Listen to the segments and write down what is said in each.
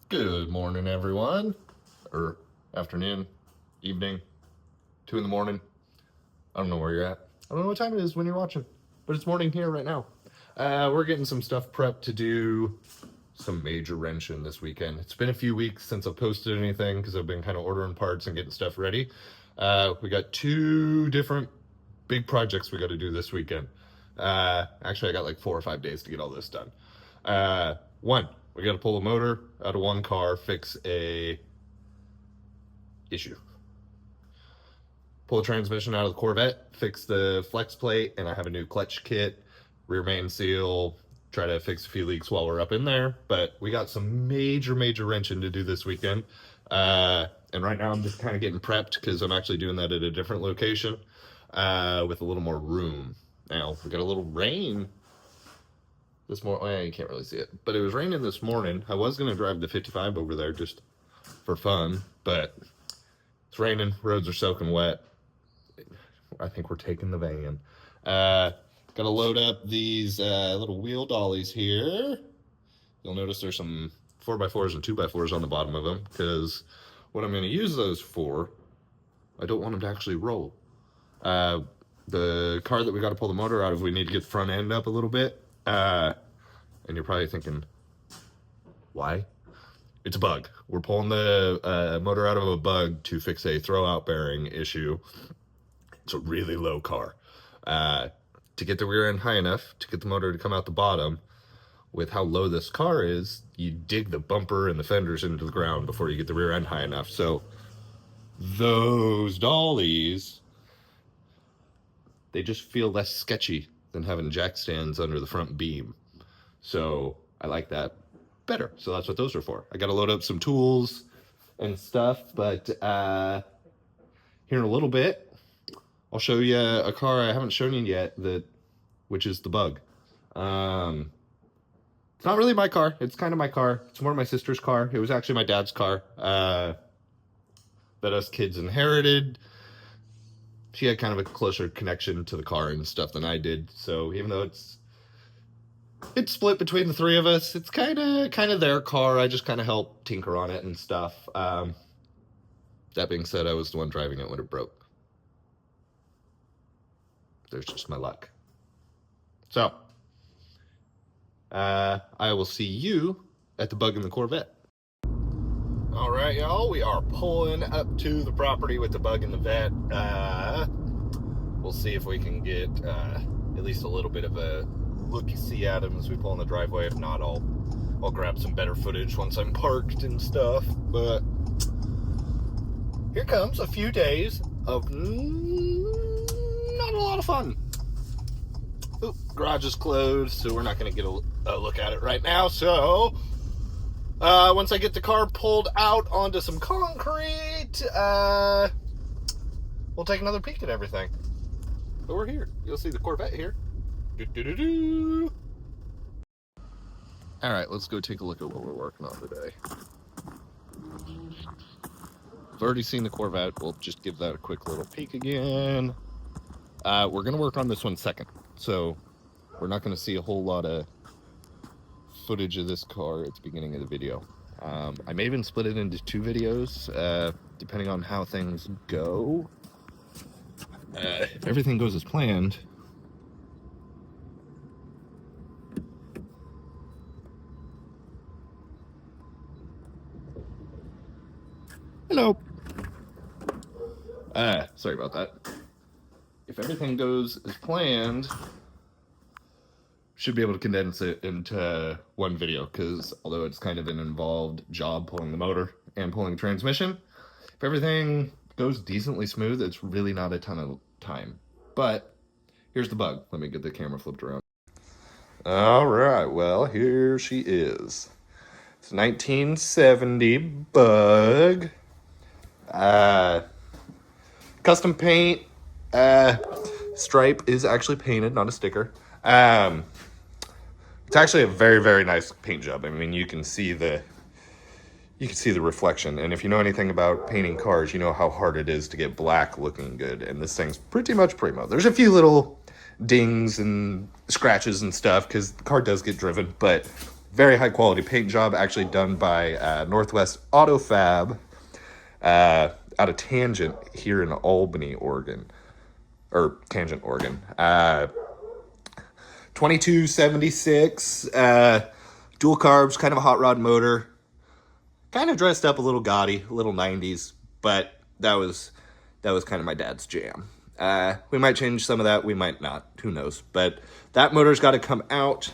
Good morning, everyone. Or afternoon, evening, 2 in the morning. I don't know where you're at. I don't know what time it is when you're watching, but it's morning here right now. We're getting some stuff prepped to do some major wrenching this weekend. It's been a few weeks since I've posted anything because I've been kind of ordering parts and getting stuff ready. We got 2 different big projects we got to do this weekend. Actually, I got like 4 or 5 days to get all this done. One, we got to pull a motor out of one car, fix a issue. Pull the transmission out of the Corvette, fix the flex plate, and I have a new clutch kit, rear main seal, try to fix a few leaks while we're up in there. But we got some major wrenching to do this weekend. And right now I'm just kind of getting prepped because I'm actually doing that at a different location with a little more room. Now, we got a little rain this morning. Well, you can't really see it, but it was raining this morning. I was going to drive the 55 over there just for fun, but it's raining, roads are soaking wet. I think we're taking the van. Gotta load up these little wheel dollies here. You'll notice there's some 4x4s and 2x4s on the bottom of them, because what I'm going to use those for, I don't want them to actually roll. The car that we got to pull the motor out of, we need to get the front end up a little bit. And you're probably thinking, why? It's a bug. We're pulling the motor out of a bug to fix a throwout bearing issue. It's a really low car. To get the rear end high enough to get the motor to come out the bottom, with how low this car is, you dig the bumper and the fenders into the ground before you get the rear end high enough. So those dollies, they just feel less sketchy than having jack stands under the front beam. So I like that better. So that's what those are for. I got to load up some tools and stuff, but here in a little bit, I'll show you a car I haven't shown you yet, which is the Bug. It's not really my car. It's kind of my car. It's more my sister's car. It was actually my dad's car that us kids inherited. She had kind of a closer connection to the car and stuff than I did. So even though it's split between the 3 of us, it's kind of their car. I just kind of help tinker on it and stuff. That being said, I was the one driving it when it broke. There's just my luck. So, I will see you at the Bug in the Corvette. All right, y'all, we are pulling up to the property with the Bug in the Vette. We'll see if we can get at least a little bit of a look-see at him as we pull in the driveway. If not, I'll grab some better footage once I'm parked and stuff. But here comes a few days of not a lot of fun. Oop, garage is closed, so we're not going to get a look at it right now. So once I get the car pulled out onto some concrete, we'll take another peek at everything. But we're here. You'll see the Corvette here. Do-do-do-do. All right, let's go take a look at what we're working on today. I've already seen the Corvette. We'll just give that a quick little peek again. We're going to work on this one second, so we're not going to see a whole lot of footage of this car at the beginning of the video. I may even split it into 2 videos, depending on how things go. If everything goes as planned, hello. Sorry about that. If everything goes as planned, should be able to condense it into one video, because although it's kind of an involved job pulling the motor and pulling the transmission, if everything goes decently smooth, it's really not a ton of time. But here's the Bug. Let me get the camera flipped around. All right, well, here she is. It's 1970 Bug. Custom paint. Stripe is actually painted, not a sticker. It's actually a very nice paint job. I mean, you can see the reflection, and if you know anything about painting cars, you know how hard it is to get black looking good, and this thing's pretty much primo. There's a few little dings and scratches and stuff because the car does get driven, but very high quality paint job, actually done by Northwest Auto Fab out of Tangent here in Albany, Oregon. Or Tangent, Oregon. 2276, dual carbs, kind of a hot rod motor. Kind of dressed up a little gaudy, a little 90s, but that was kind of my dad's jam. We might change some of that, we might not, who knows. But that motor's got to come out.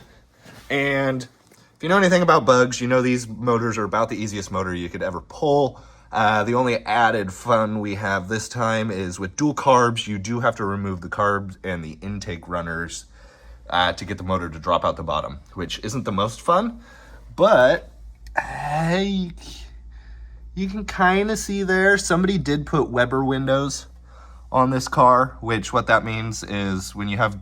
And if you know anything about bugs, you know these motors are about the easiest motor you could ever pull. The only added fun we have this time is with dual carbs, you do have to remove the carbs and the intake runners to get the motor to drop out the bottom, which isn't the most fun, but hey, you can kind of see there, somebody did put Weber windows on this car, which what that means is when you have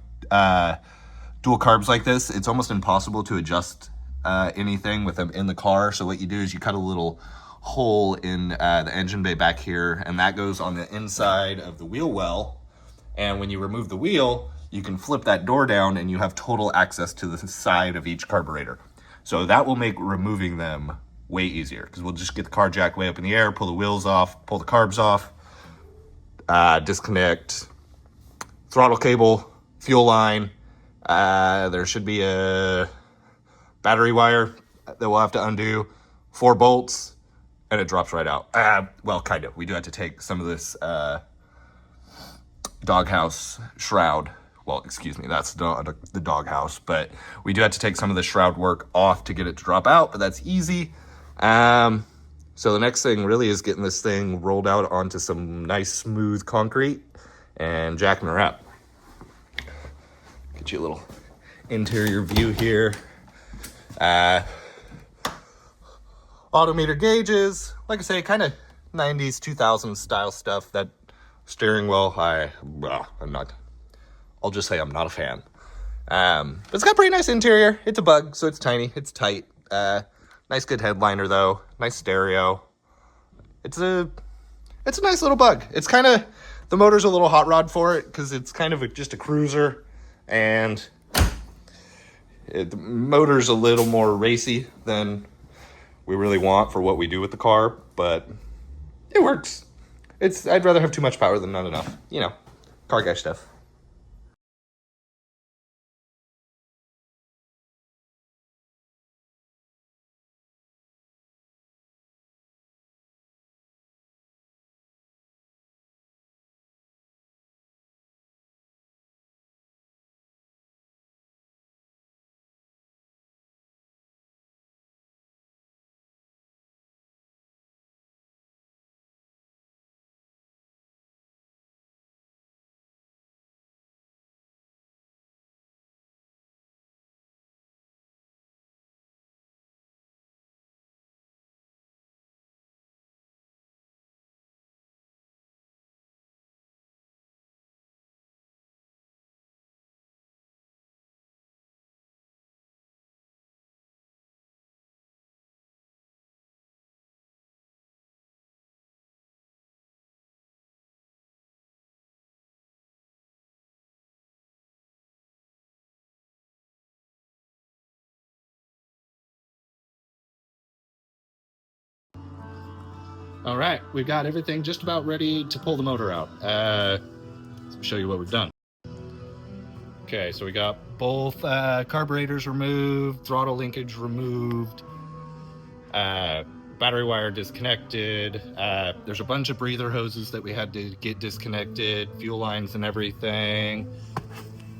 dual carbs like this, it's almost impossible to adjust anything with them in the car. So what you do is you cut a little hole in the engine bay back here, and that goes on the inside of the wheel well. And when you remove the wheel, you can flip that door down and you have total access to the side of each carburetor. So that will make removing them way easier, because we'll just get the car jack way up in the air, pull the wheels off, pull the carbs off, disconnect throttle cable, fuel line. There should be a battery wire that we'll have to undo, 4 bolts, and it drops right out. Well, kind of. We do have to take some of this doghouse shroud. Well, excuse me, that's the doghouse, but we do have to take some of the shroud work off to get it to drop out, but that's easy. So the next thing really is getting this thing rolled out onto some nice smooth concrete and jacking her up. Get you a little interior view here. Autometer gauges, like I say, kind of 90s, 2000s style stuff. That steering wheel, I'll just say I'm not a fan. But it's got a pretty nice interior. It's a bug, so it's tiny, it's tight. Nice good headliner though, nice stereo. It's a nice little bug. It's kind of, the motor's a little hot rod for it because it's kind of just a cruiser, and the motor's a little more racy than we really want for what we do with the car, but it works. I'd rather have too much power than not enough. You know, car guy stuff. All right, we've got everything just about ready to pull the motor out. Let me show you what we've done. Okay, so we got both carburetors removed, throttle linkage removed, battery wire disconnected. There's a bunch of breather hoses that we had to get disconnected, fuel lines and everything.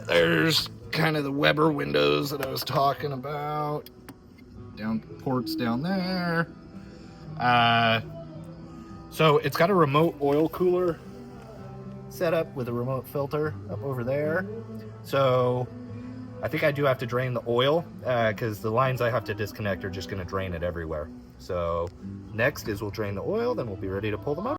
There's kind of the Weber windows that I was talking about. Ports down there. So it's got a remote oil cooler set up with a remote filter up over there. So I think I do have to drain the oil because the lines I have to disconnect are just going to drain it everywhere. So next is we'll drain the oil, then we'll be ready to pull them out.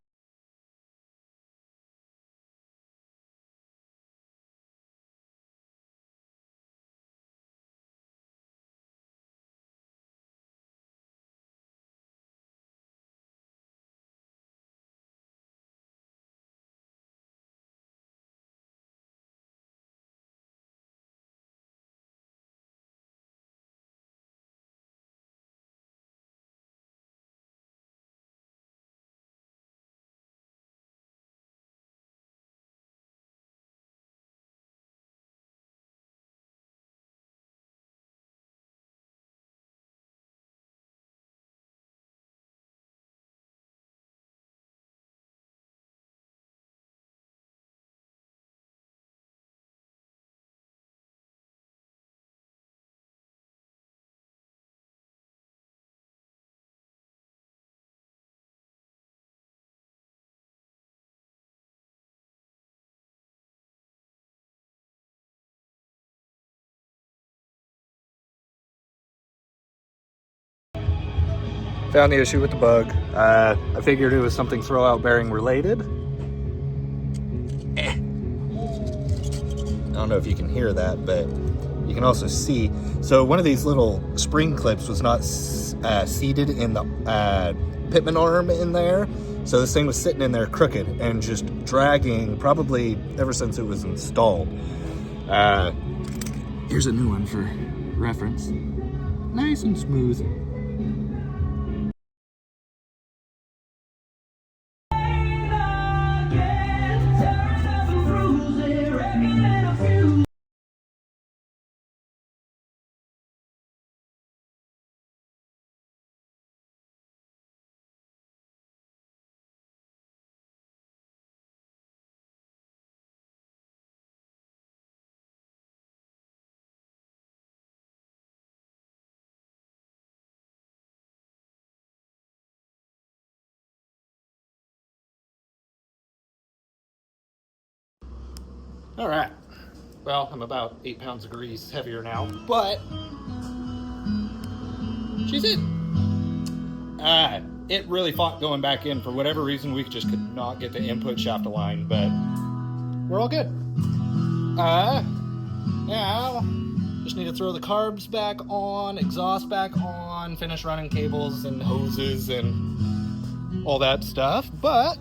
Found the issue with the bug. I figured it was something throwout bearing related. I don't know if you can hear that, but you can also see. So one of these little spring clips was not seated in the pitman arm in there. So this thing was sitting in there crooked and just dragging probably ever since it was installed. Here's a new one for reference. Nice and smooth. All right. Well, I'm about 8 pounds of grease heavier now, but she's in. It really fought going back in. For whatever reason, we just could not get the input shaft aligned, but we're all good. Now, just need to throw the carbs back on, exhaust back on, finish running cables and hoses and all that stuff, but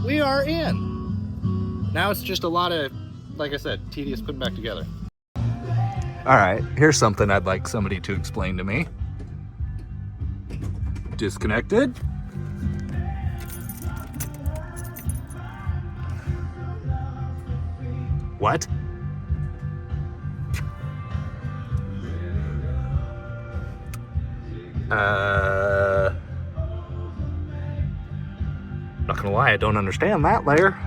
we are in. Now it's just a lot of, like I said, tedious putting back together. All right, here's something I'd like somebody to explain to me. Disconnected. What? Not gonna lie, I don't understand that layer.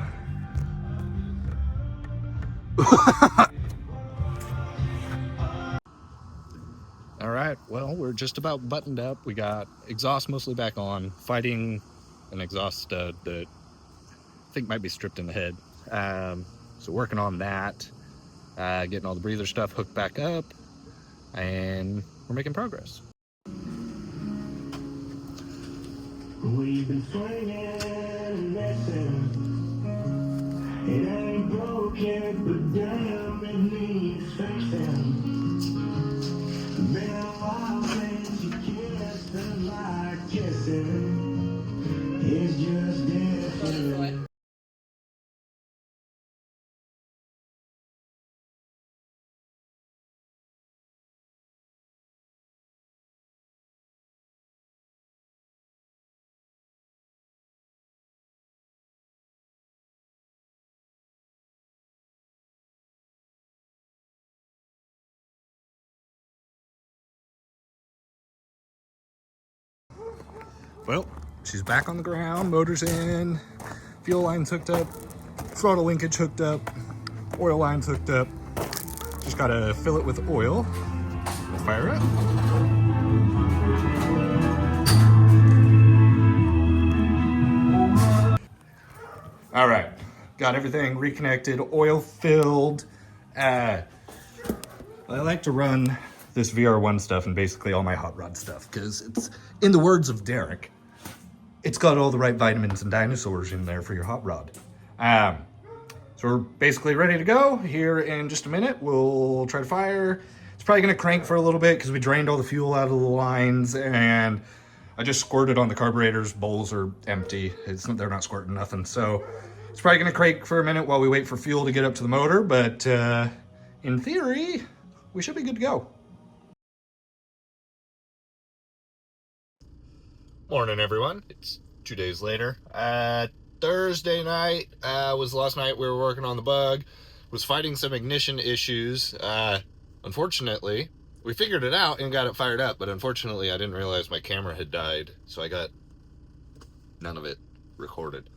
All right, well, we're just about buttoned up. We got exhaust mostly back on, fighting an exhaust stud that I think might be stripped in the head. So working on that, getting all the breather stuff hooked back up, and we're making progress. We've been swinging and messing. It ain't broken, but damn, it needs fixing. Been a while since you kissed, and like kissing is just different. Well, she's back on the ground, motor's in, fuel line's hooked up, throttle linkage hooked up, oil line's hooked up. Just gotta fill it with oil. We'll fire up. All right, got everything reconnected, oil filled. I like to run this VR1 stuff and basically all my hot rod stuff because it's, in the words of Derek, it's got all the right vitamins and dinosaurs in there for your hot rod. So we're basically ready to go here in just a minute. We'll try to fire. It's probably gonna crank for a little bit because we drained all the fuel out of the lines and I just squirted on the carburetors. Bowls are empty. They're not squirting nothing. So it's probably gonna crank for a minute while we wait for fuel to get up to the motor, but in theory, we should be good to go. Morning, everyone. It's 2 days later. Thursday night was the last night we were working on the bug. Was fighting some ignition issues. Unfortunately, we figured it out and got it fired up, but unfortunately I didn't realize my camera had died, so I got none of it recorded.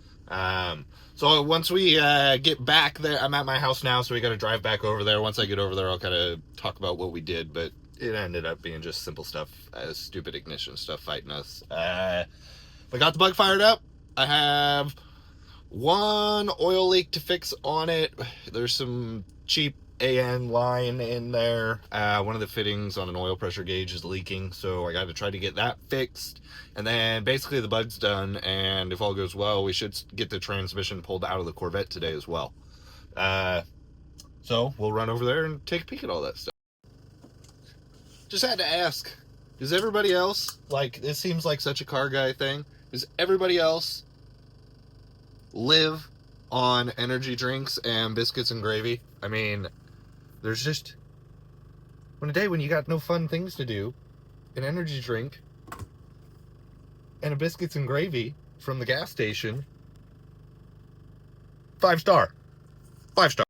So once we get back there, I'm at my house now, so we got to drive back over there. Once I get over there, I'll kind of talk about what we did, but it ended up being just simple stuff, stupid ignition stuff fighting us. I got the bug fired up. I have one oil leak to fix on it. There's some cheap AN line in there. One of the fittings on an oil pressure gauge is leaking, so I got to try to get that fixed. And then basically the bug's done, and if all goes well, we should get the transmission pulled out of the Corvette today as well. So we'll run over there and take a peek at all that stuff. Just had to ask, does everybody else, like, this seems like such a car guy thing, does everybody else live on energy drinks and biscuits and gravy? I mean, there's just, on a day when you got no fun things to do, an energy drink and a biscuits and gravy from the gas station, 5-star. 5-star.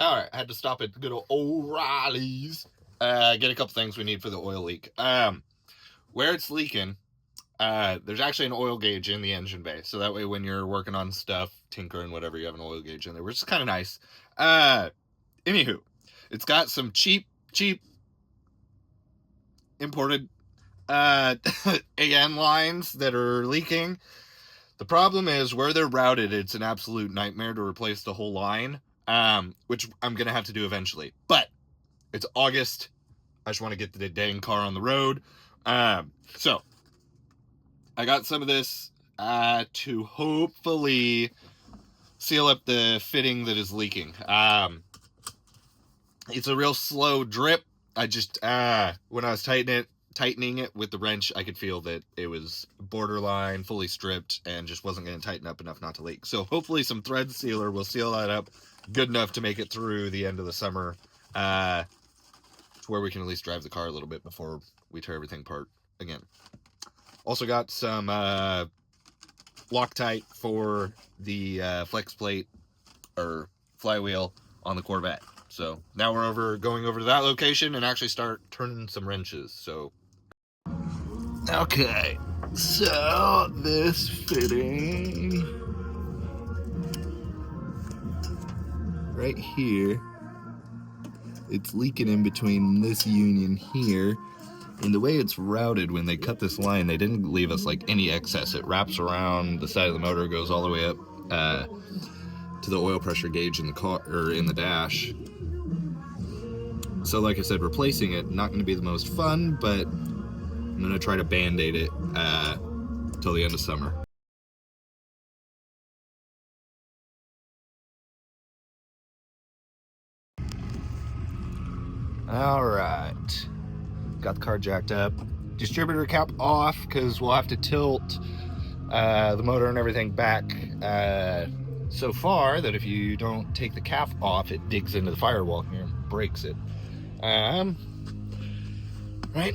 Alright, I had to stop at good old O'Reilly's. Get a couple things we need for the oil leak. Where it's leaking, there's actually an oil gauge in the engine bay. So that way when you're working on stuff, tinkering, whatever, you have an oil gauge in there, which is kind of nice. Anywho, it's got some cheap imported AN lines that are leaking. The problem is where they're routed, it's an absolute nightmare to replace the whole line, which I'm going to have to do eventually. But it's August. I just want to get the dang car on the road. So I got some of this to hopefully seal up the fitting that is leaking. It's a real slow drip. I just, when I was tightening it with the wrench, I could feel that it was borderline fully stripped and just wasn't going to tighten up enough not to leak. So hopefully some thread sealer will seal that up good enough to make it through the end of the summer, to where we can at least drive the car a little bit before we tear everything apart again. Also got some Loctite for the flex plate or flywheel on the Corvette. So now we're going over to that location and actually start turning some wrenches. So okay, so this fitting right here, it's leaking in between this union here. And the way it's routed, when they cut this line, they didn't leave us like any excess. It wraps around the side of the motor, goes all the way up to the oil pressure gauge in the car, or in the dash. So like I said, replacing it, not going to be the most fun, but I'm going to try to band-aid it till the end of summer. All right. Got the car jacked up. Distributor cap off because we'll have to tilt the motor and everything back so far that if you don't take the cap off, it digs into the firewall here and breaks it. Right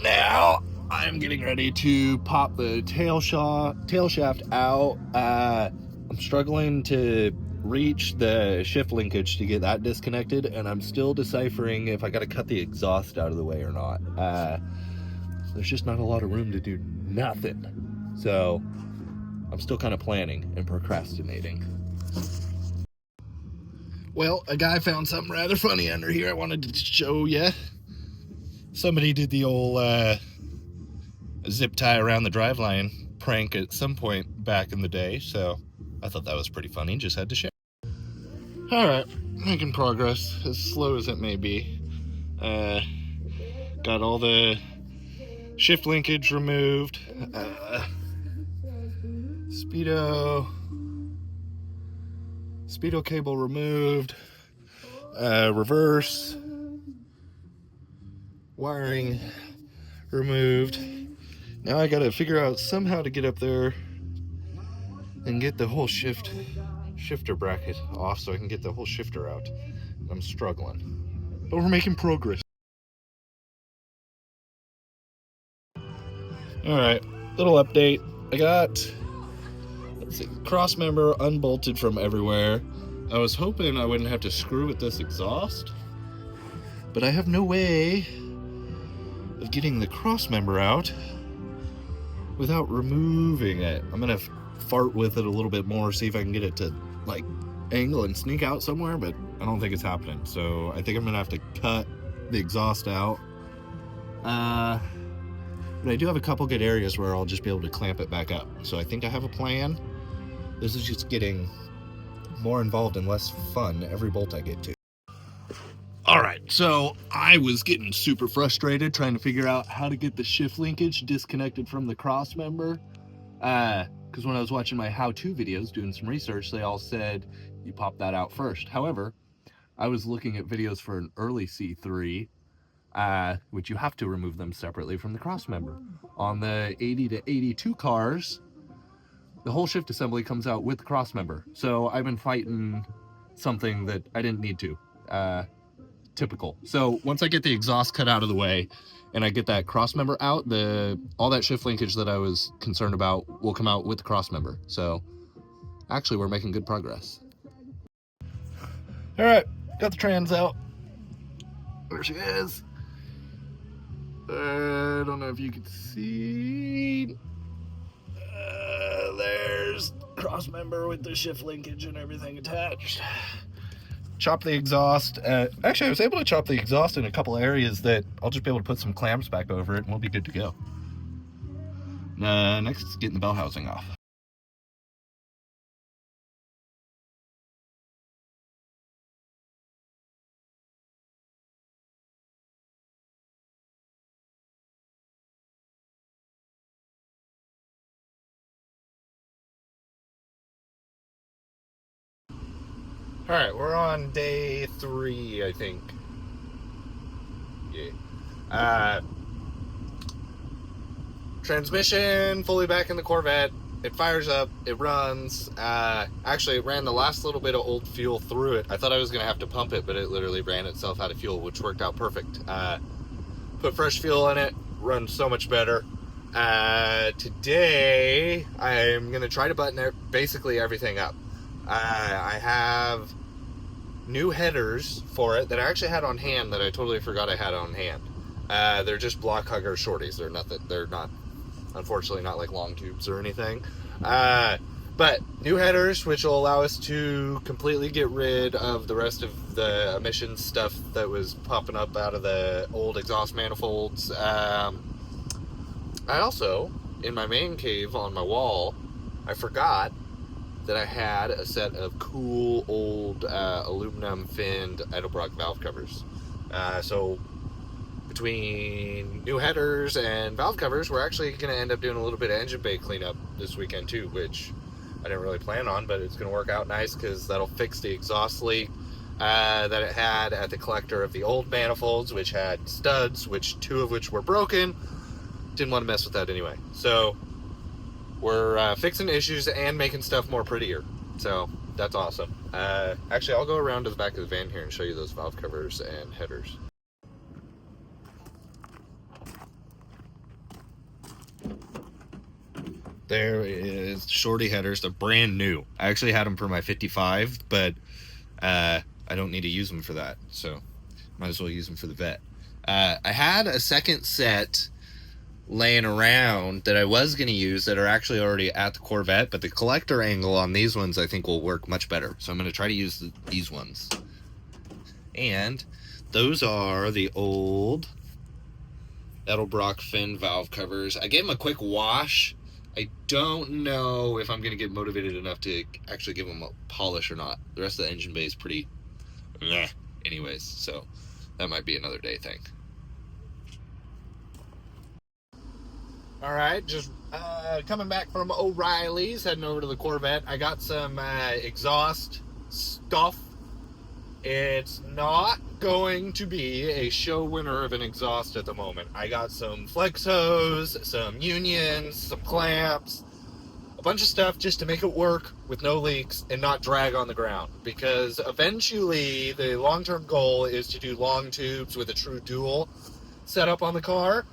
now, I'm getting ready to pop the tail shaft out. I'm struggling to reach the shift linkage to get that disconnected, and I'm still deciphering if I got to cut the exhaust out of the way or not. There's just not a lot of room to do nothing, so I'm still kind of planning and procrastinating. Well, a guy found something rather funny under here I wanted to show you. Somebody did the old zip tie around the driveline prank at some point back in the day, so I thought that was pretty funny. Just had to share. Alright, making progress, as slow as it may be. Got all the shift linkage removed. Speedo cable removed. Reverse wiring removed. Now I gotta figure out somehow to get up there and get the whole shifter bracket off so I can get the whole shifter out. I'm struggling, but we're making progress. Alright, little update. I got, let's see, cross member unbolted from everywhere. I was hoping I wouldn't have to screw with this exhaust, but I have no way of getting the cross member out without removing it. I'm gonna fart with it a little bit more, see if I can get it to like angle and sneak out somewhere, but I don't think it's happening. So I think I'm gonna have to cut the exhaust out. But I do have a couple good areas where I'll just be able to clamp it back up. So I think I have a plan. This is just getting more involved and less fun every bolt I get to. So I was getting super frustrated trying to figure out how to get the shift linkage disconnected from the cross member. Because when I was watching my how-to videos, doing some research, they all said you pop that out first. However, I was looking at videos for an early C3, which you have to remove them separately from the cross member. On the 80 to 82 cars, the whole shift assembly comes out with the cross member. So I've been fighting something that I didn't need to. Typical. So once I get the exhaust cut out of the way and I get that cross member out, all that shift linkage that I was concerned about will come out with the cross member. So actually we're making good progress. All right, got the trans out. There she is. I don't know if you can see. There's cross member with the shift linkage and everything attached. Chop the exhaust. Actually, I was able to chop the exhaust in a couple areas that I'll just be able to put some clamps back over it and we'll be good to go. Next is getting the bell housing off. All right, we're on day 3, I think. Yeah. Transmission fully back in the Corvette. It fires up, it runs. Actually, it ran the last little bit of old fuel through it. I thought I was gonna have to pump it, but it literally ran itself out of fuel, which worked out perfect. Put fresh fuel in it, runs so much better. Today, I'm gonna try to button basically everything up. I have new headers for it that I actually had on hand that I totally forgot I had on hand. They're just block hugger shorties. They're not, unfortunately, not like long tubes or anything. But new headers, which will allow us to completely get rid of the rest of the emissions stuff that was popping up out of the old exhaust manifolds. I also, in my man cave on my wall, I forgot that I had a set of cool old aluminum finned Edelbrock valve covers. So between new headers and valve covers, we're actually going to end up doing a little bit of engine bay cleanup this weekend too, which I didn't really plan on, but it's going to work out nice because that'll fix the exhaust leak that it had at the collector of the old manifolds, which had studs, two of which were broken. Didn't want to mess with that anyway. So we're fixing issues and making stuff more prettier. So that's awesome. Actually, I'll go around to the back of the van here and show you those valve covers and headers. There is shorty headers. They're brand new. I actually had them for my 55, but I don't need to use them for that. So might as well use them for the Vette. I had a second set laying around that I was going to use that are actually already at the Corvette, but the collector angle on these ones I think will work much better. So I'm going to try to use these ones. And those are the old Edelbrock fin valve covers. I gave them a quick wash. I don't know if I'm going to get motivated enough to actually give them a polish or not. The rest of the engine bay is pretty meh anyways, so that might be another day thing. All right, just coming back from O'Reilly's, heading over to the Corvette. I got some exhaust stuff. It's not going to be a show winner of an exhaust at the moment. I got some flex hose, some unions, some clamps, a bunch of stuff just to make it work with no leaks and not drag on the ground. Because eventually the long-term goal is to do long tubes with a true dual setup on the car.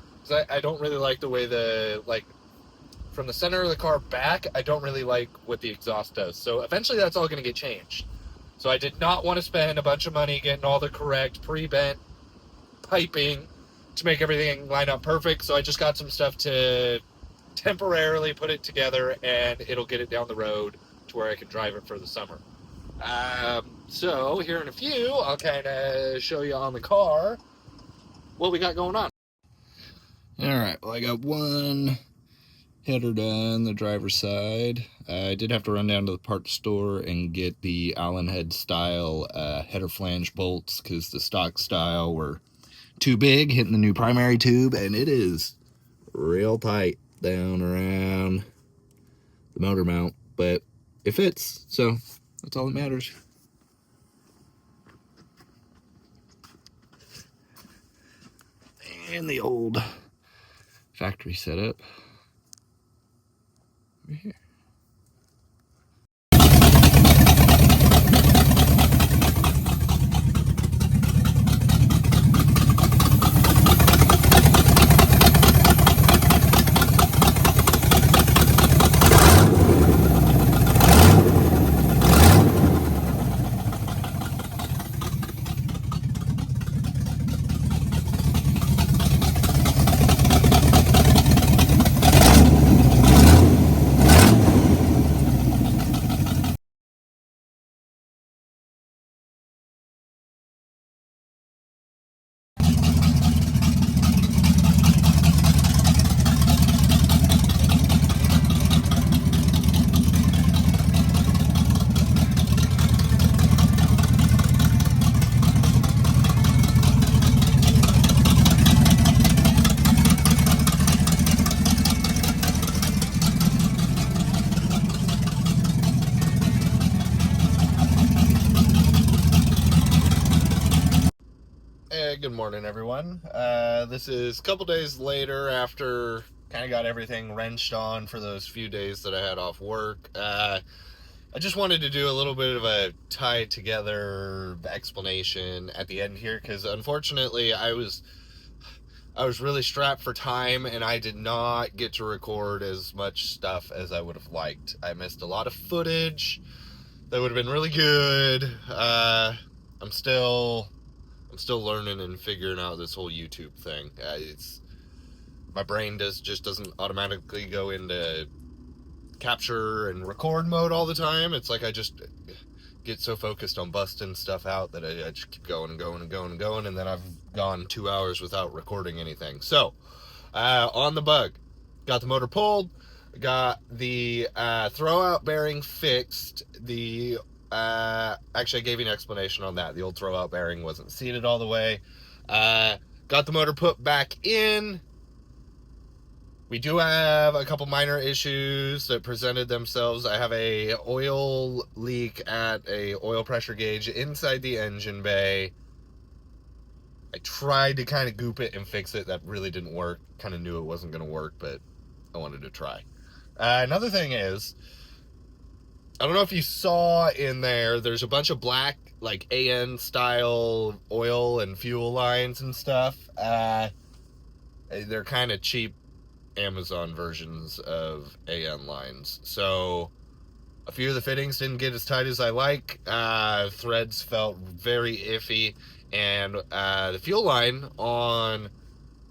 I don't really like the way from the center of the car back, I don't really like what the exhaust does. So eventually that's all going to get changed. So I did not want to spend a bunch of money getting all the correct pre-bent piping to make everything line up perfect. So I just got some stuff to temporarily put it together, and it'll get it down the road to where I can drive it for the summer. So here in a few, I'll kind of show you on the car what we got going on. All right, well, I got one Header done, the driver's side. I did have to run down to the parts store and get the Allen head style header flange bolts because the stock style were too big, hitting the new primary tube, and it is real tight down around the motor mount, but it fits, so that's all that matters. And the old factory setup over here. Good morning, everyone. This is a couple days later after kind of got everything wrenched on for those few days that I had off work. I just wanted to do a little bit of a tie together explanation at the end here because unfortunately I was really strapped for time and I did not get to record as much stuff as I would have liked. I missed a lot of footage that would have been really good. I'm still learning and figuring out this whole YouTube thing. My brain just doesn't automatically go into capture and record mode all the time. It's like I just get so focused on busting stuff out that I just keep going and going and going and going, and then I've gone 2 hours without recording anything. So, on the bug, got the motor pulled, got the throwout bearing fixed. Actually, I gave you an explanation on that. The old throwout bearing wasn't seated all the way. Got the motor put back in. We do have a couple minor issues that presented themselves. I have a oil leak at a oil pressure gauge inside the engine bay. I tried to kind of goop it and fix it. That really didn't work. Kind of knew it wasn't going to work, but I wanted to try. Another thing is, I don't know if you saw in there's a bunch of black, like AN style oil and fuel lines and stuff. They're kind of cheap Amazon versions of AN lines. So a few of the fittings didn't get as tight as I like. Threads felt very iffy. And the fuel line on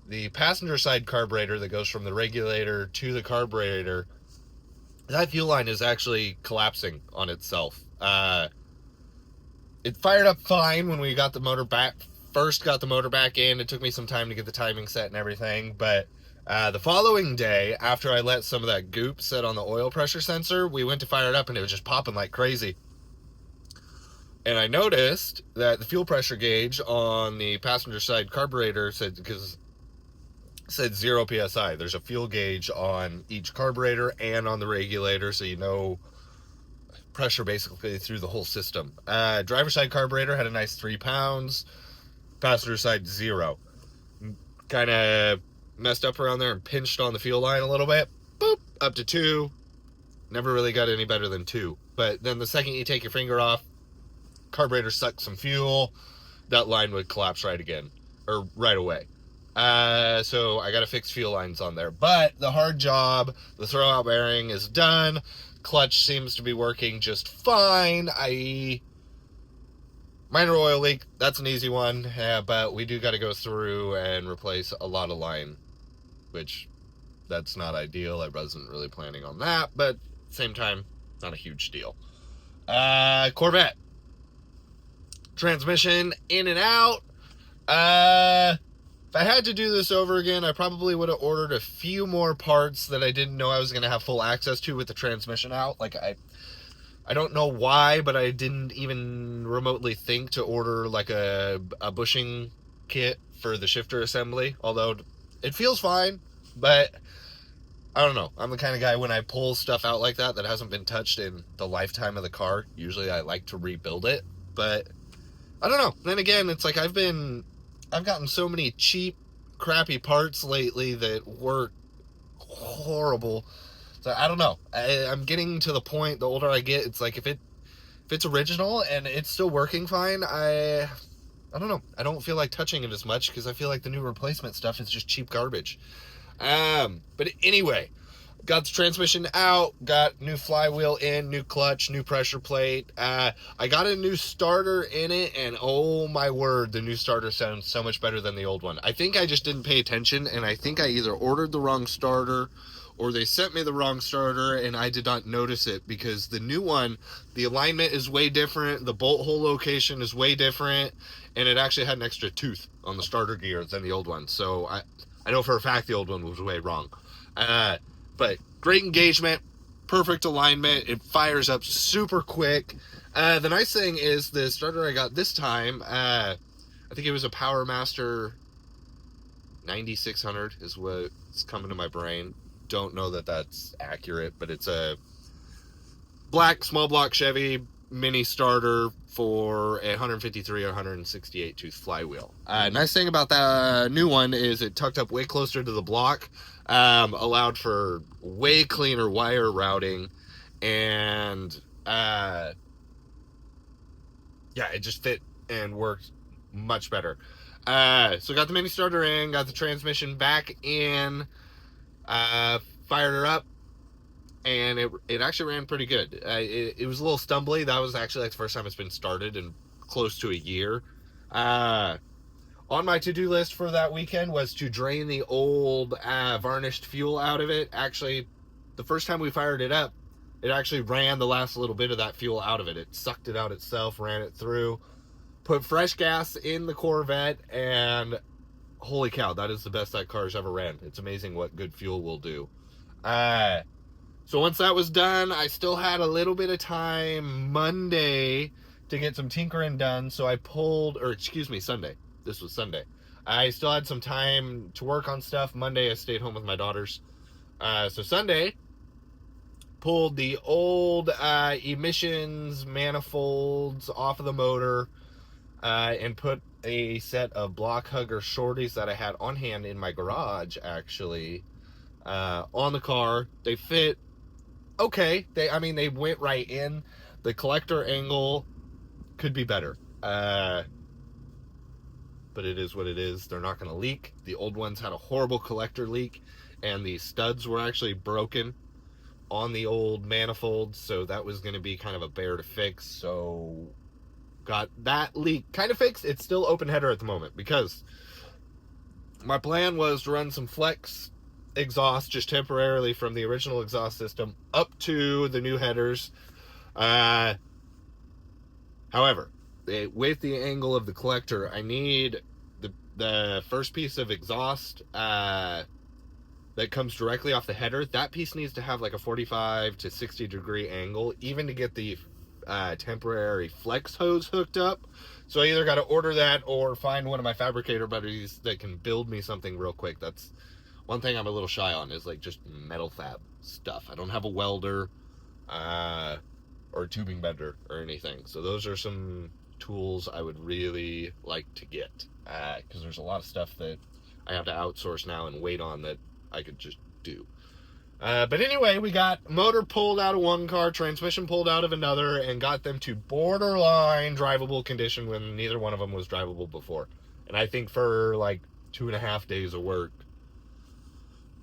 the passenger side carburetor that goes from the regulator to the carburetor, that fuel line is actually collapsing on itself. It fired up fine when we got the motor back. First got the motor back in. It took me some time to get the timing set and everything, but the following day, after I let some of that goop sit on the oil pressure sensor, we went to fire it up and it was just popping like crazy. And I noticed that the fuel pressure gauge on the passenger side carburetor said 0 psi. There's a fuel gauge on each carburetor and on the regulator, so you know pressure basically through the whole system. Driver side carburetor had a nice 3 pounds. Passenger side 0. Kind of messed up around there and pinched on the fuel line a little bit. Boop, up to 2. Never really got any better than 2. But then the second you take your finger off, carburetor sucks some fuel, that line would collapse right away. So I got to fix fuel lines on there. But the hard job, the throwout bearing is done. Clutch seems to be working just fine. Minor oil leak, that's an easy one, but we do got to go through and replace a lot of line, which that's not ideal. I wasn't really planning on that, but at the same time, not a huge deal. Corvette. Transmission in and out. if I had to do this over again, I probably would have ordered a few more parts that I didn't know I was going to have full access to with the transmission out. Like, I don't know why, but I didn't even remotely think to order like a bushing kit for the shifter assembly, although it feels fine, but I don't know. I'm the kind of guy, when I pull stuff out like that hasn't been touched in the lifetime of the car, usually I like to rebuild it, but I don't know. Then again, it's like I've gotten so many cheap, crappy parts lately that work horrible. So I don't know. I'm getting to the point, the older I get, it's like if it's original and it's still working fine, I don't know. I don't feel like touching it as much because I feel like the new replacement stuff is just cheap garbage. But anyway, got the transmission out, got new flywheel in, new clutch, new pressure plate. I got a new starter in it, and oh my word, the new starter sounds so much better than the old one. I think I just didn't pay attention, and I think I either ordered the wrong starter or they sent me the wrong starter and I did not notice it, because the new one, the alignment is way different, the bolt hole location is way different, and it actually had an extra tooth on the starter gear than the old one. So I know for a fact the old one was way wrong. But great engagement, perfect alignment, it fires up super quick. The nice thing is the starter I got this time, I think it was a Power Master 9600 is what's coming to my brain. Don't know that that's accurate, but it's a black small block Chevy mini starter for a 153 or 168 tooth flywheel. Nice thing about that new one is it tucked up way closer to the block, allowed for way cleaner wire routing, and yeah, it just fit and worked much better. So got the mini starter in, got the transmission back in, fired her up, and it actually ran pretty good. It was a little stumbly. That was actually like the first time it's been started in close to a year. On my to-do list for that weekend was to drain the old varnished fuel out of it. Actually, the first time we fired it up, it actually ran the last little bit of that fuel out of it. It sucked it out itself, ran it through, put fresh gas in the Corvette, and holy cow, that is the best that car's ever ran. It's amazing what good fuel will do. So once that was done, I still had a little bit of time Monday to get some tinkering done. So I Sunday. This was Sunday. I still had some time to work on stuff. Monday, I stayed home with my daughters. So Sunday, pulled the old emissions manifolds off of the motor, and put a set of block hugger shorties that I had on hand in my garage, actually, on the car. They fit okay. They went right in. The collector angle could be better, but it is what it is. They're not going to leak. The old ones had a horrible collector leak, and the studs were actually broken on the old manifold, so that was going to be kind of a bear to fix. So got that leak kind of fixed. It's still open header at the moment, because my plan was to run some flex exhaust just temporarily from the original exhaust system up to the new headers. However, with the angle of the collector, I need the first piece of exhaust that comes directly off the header. That piece needs to have like a 45 to 60 degree angle, even to get the temporary flex hose hooked up. So I either got to order that or find one of my fabricator buddies that can build me something real quick. That's one thing I'm a little shy on, is like just metal fab stuff. I don't have a welder or a tubing bender or anything. So those are some tools I would really like to get, because there's a lot of stuff that I have to outsource now and wait on that I could just do. But anyway, we got motor pulled out of one car, transmission pulled out of another, and got them to borderline drivable condition when neither one of them was drivable before. And I think for like 2.5 days of work,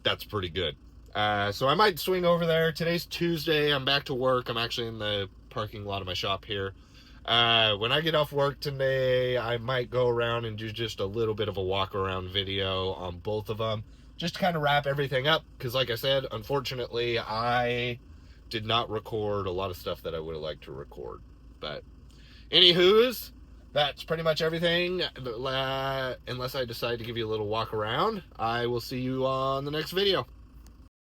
that's pretty good. So I might swing over there. Today's Tuesday. I'm back to work. I'm actually in the parking lot of my shop here. When I get off work today, I might go around and do just a little bit of a walk around video on both of them, just to kind of wrap everything up. Because like I said, unfortunately, I did not record a lot of stuff that I would have liked to record. But anywho's, that's pretty much everything. Unless I decide to give you a little walk around, I will see you on the next video.